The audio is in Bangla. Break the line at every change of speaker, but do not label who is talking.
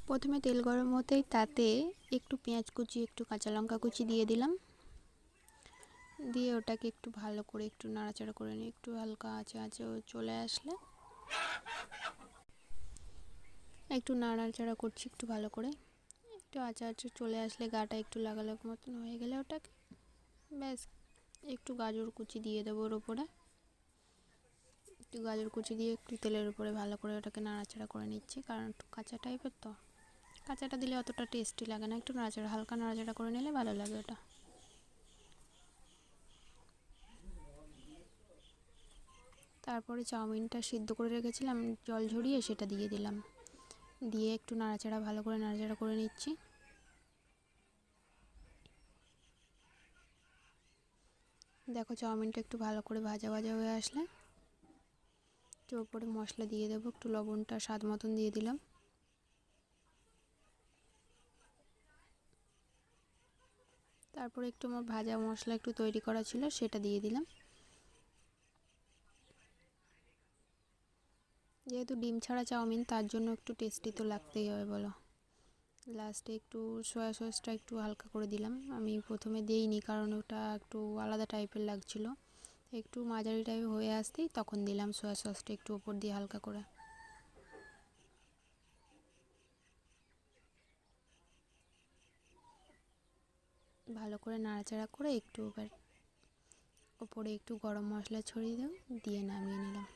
প্রথমে তেল গরম হতেই তাতে একটু পেঁয়াজ কুচি, একটু কাঁচা লঙ্কা কুচি দিয়ে দিলাম। দিয়ে ওটাকে একটু ভালো করে একটু নাড়াচাড়া করে নিই। একটু হালকা আঁচে চলে আসলে একটু নাড়াচাড়া করছি একটু ভালো করে। একটু আঁচে চলে আসলে গাটা একটু লাগালাগ মতন হয়ে গেলে ওটাকে ব্যাস একটু গাজর কুচি দিয়ে দেবো ওর উপরে। একটু গাজর কুচি দিয়ে একটু তেলের উপরে ভালো করে ওটাকে নাড়াচাড়া করে নিচ্ছি, কারণ একটু কাঁচা টাইপের তো, কাঁচাটা দিলে অতটা টেস্টি লাগে না। একটু নাড়াচাড়া হালকা নাড়াচাড়া করে নিলে ভালো লাগে ওটা। তারপরে চাউমিনটা সিদ্ধ করে রেখেছিলাম জল ঝরিয়ে, সেটা দিয়ে দিলাম। দিয়ে একটু নাড়াচাড়া ভালো করে নাড়াচাড়া করে নিচ্ছি। দেখো চাউমিনটা একটু ভালো করে ভাজা ভাজা হয়ে আসলে একটু ওপরে মশলা দিয়ে দেবো। একটু লবণটা স্বাদ মতন দিয়ে দিলাম। তারপরে একটু আমার ভাজা মশলা একটু তৈরি করা ছিল, সেটা দিয়ে দিলাম। যেহেতু ডিম ছাড়া চাউমিন, তার জন্য একটু টেস্টি তো লাগতেই হবে বলো। লাস্টে একটু সয়া সসটা একটু হালকা করে দিলাম। আমি প্রথমে দিইনি, কারণ ওটা একটু আলাদা টাইপের লাগছিল। একটু মাঝারি টাইপের হয়ে আসতেই তখন দিলাম সয়া সসটা একটু ওপর দিয়ে হালকা করে। ভালো করে নাড়াচাড়া করে একটু এবার ওপরে একটু গরম মশলা ছড়িয়ে দেব, দিয়ে নামিয়ে নিলাম।